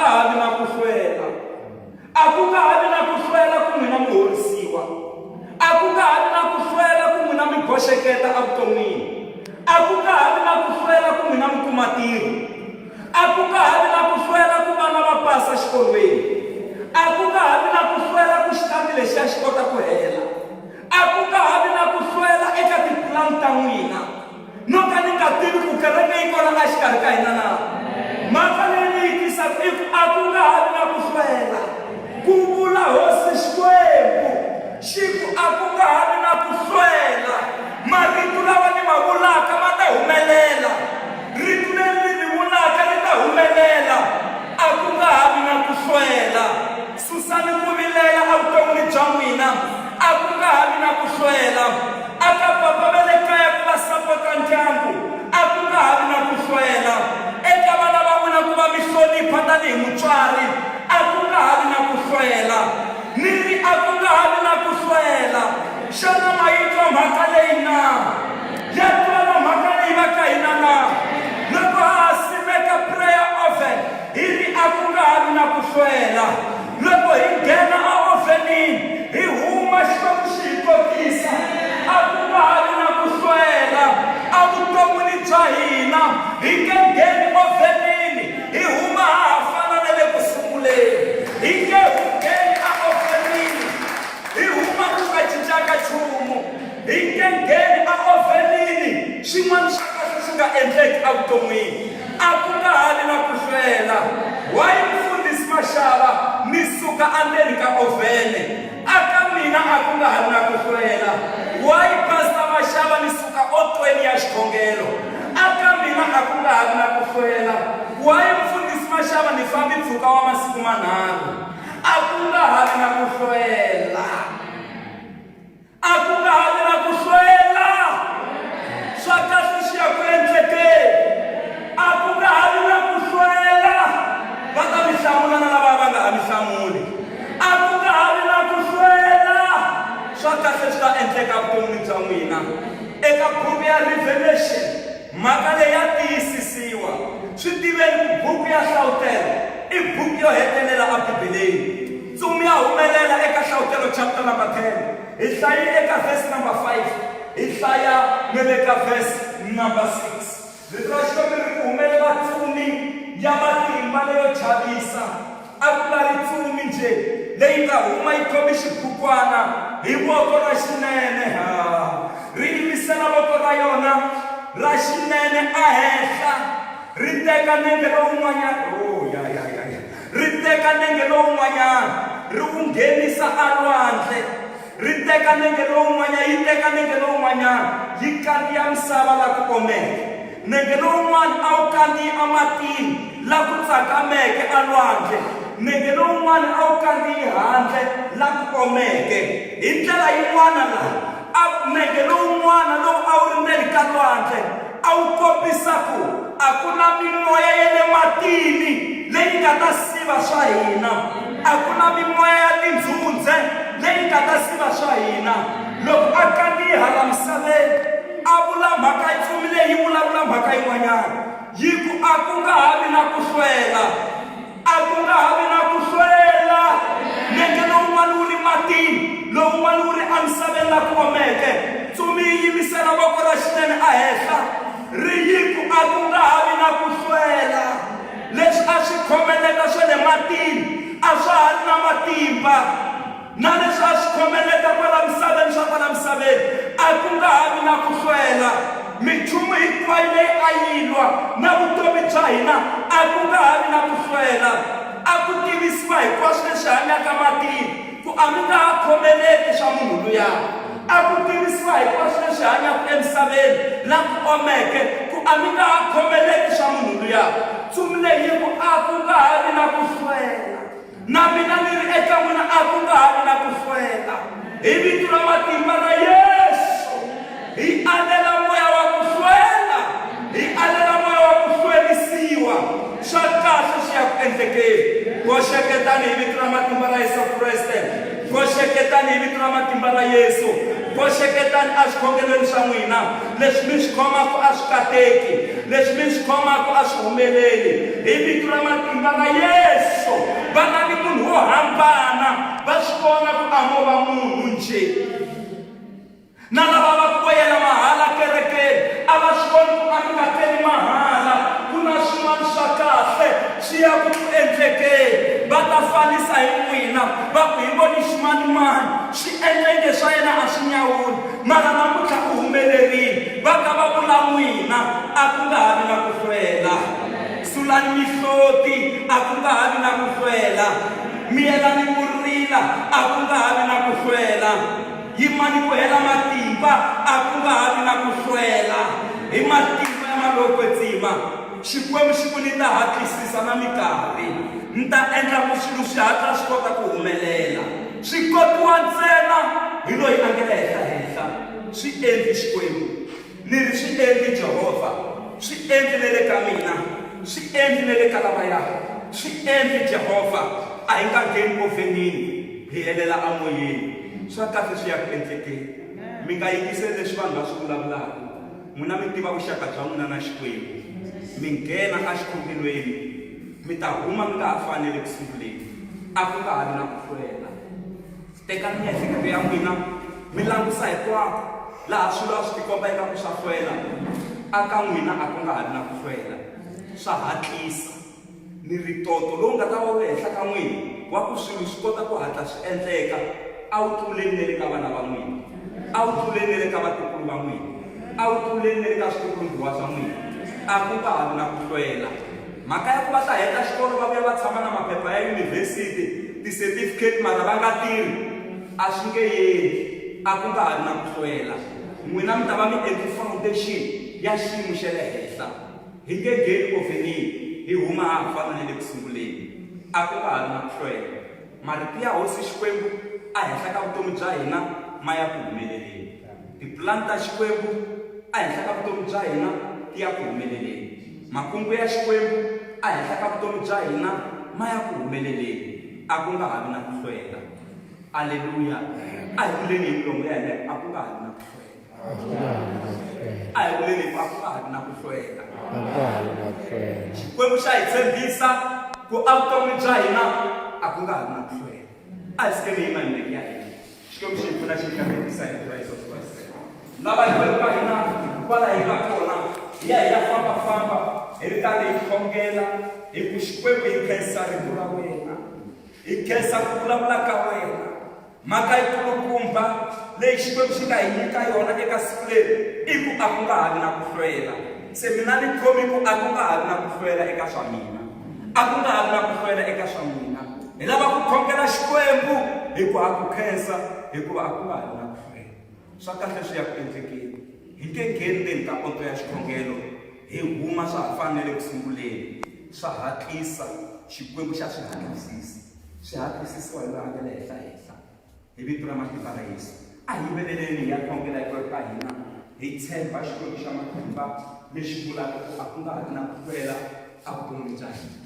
ha vi na ku hlwela, a ku nga ha vi na ku hlwela ku n'wina mi horisiwa, a ku nga ha vi na ku hlwela ku n'wina mi boxeketa evuton'wini, a ku nga ha vi na ku hlwela ku n'wina mi kuma ntirho, a ku nga ha vi na ku hlwela ku vana va pasa xikolweni, a ku nga ha vi na ku hlwela ku xitandi lexiya xi kota ku hela, a ku nga ha vi na ku hlwela eka tipulani ta n'wina. No ka ni nga tivi ku kereke yi kona a xikarhi ka hina na. Mhaka leyi ni yi tisaka i ku a ku nga ha vi na ku hlwela, ku vula hosi Xikwembu xi ku a ku nga ha vi na ku hlwela, marito lawa ni ma vulaka ma ta humelela, rito leri ni vulaka ri ta humelela, a ku nga ha vi na ku hlwela. Susani ku vilela evuton'wini bya n'wina, a ku nga ha vi na ku hlwela. Aka papa va le kaya ku va sapota ndyangu, a ku nga ha vi na ku hlwela. Eka vana va n'wina ku va mi hlonipha tanihi mutswari, a ku nga ha vi na ku hlwela. Ni ri a ku nga ha vi na ku hlwela. Xana ma yi twa mhaka leyi na? Ya twala mhaka leyi va ka hina na? Loko ha simeka prayer oven hi ri a ku nga ha vi na ku hlwela. Loko hi nghena eovenini hi huma xikwembu xi hi kokisa, a ku nga ha vi na ku hlwela. Evuton'wini bya hina hi nge ngheni ovenini hi huma ha ha fana na le ku sunguleni, hi nge ngheni eovenini hi huma ku nga cincaka nchumu, hi nge ngheni eovenini xin'wana xa kahle xi nga endleki evuton'wini. A ku nga ha vi na ku hlwela. Why mfundhisi Mashava mi suka endzeni ka ovhene? Aka mina a ku nga ha vi na ku hlwela. Why Pastor Mashava mi suka otweni ya xikhongelo? Aka mina a ku nga ha vi na ku hlwela. Why mfundhisi Mashava ni fambi mpfhuka wa masiku manharhu? A ku nga ha vi na ku hlwela. A ku nga ha vi na ku hlwela. Swa kahle xi ya ku endlekeni. A ku nga ha vi na ku hlwela. Va ta mi hlamula na lava va nga ha mi hlamuli. A ku nga ha vi na ku hlwela. Swa kahle swi ta endleka vuton'wini bya n'wina. Eka buku ya Revelation mhaka leyi ya tiyisisiwa. Swi tiveni ku buku ya Nhlavutelo i buku yo hetelela ebibeleni. Ntsumi ya humelela eka Nhlavutelo chapter number 10. Hi hlayile eka verse number 5. Hi hlaya na le ka verse number 6. Rito ra Xikwembu ri ku humelela ntsumi ya matimba leyo chavisa. A ku nga ri ntsumi nje leyi nga huma yi khome xibukwana hi voko ra xinene, ri yimisela voko ra yona ra xinene ehenhla, ri teka nenge lowun'wanyana, ri teka nenge lowun'wanyana ri wu nghenisa alwandle, ri teka nenge lowun'wanyana yi teka nenge lowun'wanyana yi kandziya misava la ku omeke. Nenge lowun'wana a wu kandziyi ematini la ku tsakameke alwandle, nenge lowun'wana a wu kandziyi handle la ku omeke. Hi ndlela yin'wana laha nenge lowun'wana lowu a wu ri ndzeni ka lwandle a wu kombisa ku a ku na mimoya ya le matini leyi nga ta siva swa hina, a ku na mimoya ya tindzundze leyi nga ta siva swa hina. Loko a kandziyi hala misaveni a vula mhaka ntsumi leyi vulavula mhaka yin'wanyana yi ku a ku nga ha vi na ku hlwela, a ku nga ha vi na ku hlwela. Nenge lowun'wana wu ri matini, lowun'wana wu ri emisaveni la ku omeke. Ntsumi yi yimisela voko ra xinene ehenhla, ri yi ku a ku nga ha vi na ku hlwela. Leswi a swi khomeleka swa le matini a swa ha ri na matimba, na leswi a swi khomeleka kwala misaveni swa kwala misaveni a ku nga ha vi na ku hlwela. Minchumu hinkwayo leyi a yi lwa na vutomi bya hina a ku nga ha vi na ku hlwela. A ku tivisiwa hinkwaswo leswi hanyaka matini ku a mi nga ha khomeleki swa munhu luya. A ku tivisiwa hinkwaswo leswi hanyaka emisaveni la ku omeke ku a mi nga ha khomeleki swa munhu luya. Ntsumi leyi ku a ku nga ha vi na ku hlwela. Na mina ni ri eka n'wina a ku nga ha vi na ku hlwela. Hi vito ra matimba ra Yesu hi alela moya wa ku hlwela, hi alela moya wa ku hlwerisiwa. Swa kahle swi ya ku endlekeni. Boxeketani hi vito ra matimba ra Yesu Kreste, boxeketani hi vito ra matimba ra Yesu, boxeketani a swikhongelweni swa n'wina. Leswi mi swi khomaka a swi kateki, leswi mi swi khomaka a swi humeleli hi vito ra matimba ra Yesu. va nga ni munhu wo hambana va swi vona ku amova munhu nje na lava va koyela mahala kerekeni a va swi voni ku amukateni mahala ku na swin'wana swa kahle swi ya ku endlekeni va ta fanisa hi n'wina va ku hi voni ximanimani swi endlenge swa yena a swi nyawuli mara namuntlha u humelerile va ka va vula n'wina a ku nga ha vi na ku hlwela sulani mihloti a ku nga ha vi na ku hlwela miyelani ku rila a ku nga ha vi na ku hlwela yimani ku hela matimba a ku nga ha vi na ku hlwela hi matimba ya malokwetsima xikwembu xi ku ni ta hatlisisa na minkarhi ni ta endla ku swilo swi hatla swi kota ku humelela swi kotiwa ntsena hi loyi a nge le henhla swi endli xikwembu ni ri swi endli Jehovha swi endli ne le ka mina swi endli ne le ka lavaya swi endli Jehovha a hi nga ngheni ovhenini hi helela amoyeni swa kahle swi ya ku endlekeni mi nga yingiseli leswi vanhu va swi vulavulaka n'wina mi tiva vuxaka bya n'wina na xikwembu mi nghena a xikhongelweni mi ta huma mi nga ha fanele ku sunguleni a ku nga ha vi na ku hlwela tekani miehleketo ya n'wina mi langusa hinkwako laha swilo a swi tikomba eka ku swa hlwela aka n'wina a ku nga ha vi na ku hlwela swa hatlisa ni ritoto lowu nga ta va wu henhla ka n'wina wa ku swilo swi kota ku hatla swi endleka a wu tluleni ne le ka vana va n'wina a wu tluleni ne le ka vatukulu va n'wina a wu tluleni ne le ka switukulunguwa swa n'wina a ku nga ha vi na ku hlwela mhaka ya ku va ta heta xikolo va vuya va tshama na maphepha ya yunivhesiti ti-certificate mara va nga tirhi a swi nge yeli a ku nga ha vi na ku hlwela n'wina mi ta va mi endli foundation ya xiyimo xa le henhla hi nge ngheni ovhenini hi huma ha fana na le ku sunguleni a ku nga ha vi na ku hlwela marito ya hosi xikwembu a henhla ka vutomi bya hina ma ya ku humeleleni tipulani ta xikwembu a henhla ka vutomi bya hina ti ya ku humeleleni makungu ya xikwembu a henhla ka vutomi bya hina ma ya ku humeleleni a ku nga ha vi na ku hlwela aleluya a hi vuleni hi milomo ya hina a ku nga ha vi na ku hlwela a hi vuleni a ku nga ha vi na ku hlwela xikwembu xa hi tshembisa ku a vutomi bya hina a ku nga ha vi na ku hlwela a hi sikeni hi manene ya hina xikwembu xi hi pfuna xi hi kambisisa hi Kristo lava hi va hina kwala hi nga kona hi ya fambafamba hi ri karhi hi khongela hi ku xikwembu hi khensa rito ra wena hi khensa ku vulavula ka wena mhaka yi kulukumba leyi xikwembu xi nga hi nyika yona eka siku leri i ku a ku nga ha vi na ku hlwela se mina ni khomi ku a ku nga ha vi na ku hlwela eka swa mina a ku nga ha vi na ku hlwela eka swa mina hi lava ku khongela xikwembu hi ku a ku khensa hikuva a ku nga ha vi na ku hlwela swa kahle swi ya ku endlekeni hi nge ngheni ndzeni ka poto ya xikhongelo hi huma swa ha fanele ku sunguleni swa hatlisa xikwembu xa swi hatlisisi swi hatlisisiwa hi laha nga le henhla hi vito ra matimba ra Yesu a hi yimbeleleni hi ya khongela hikwembu ka hina hi tshemba xikwembu xa matimba lexi vulaka ku a ku nga ha vi na ku hlwela a vuton'wini bya hina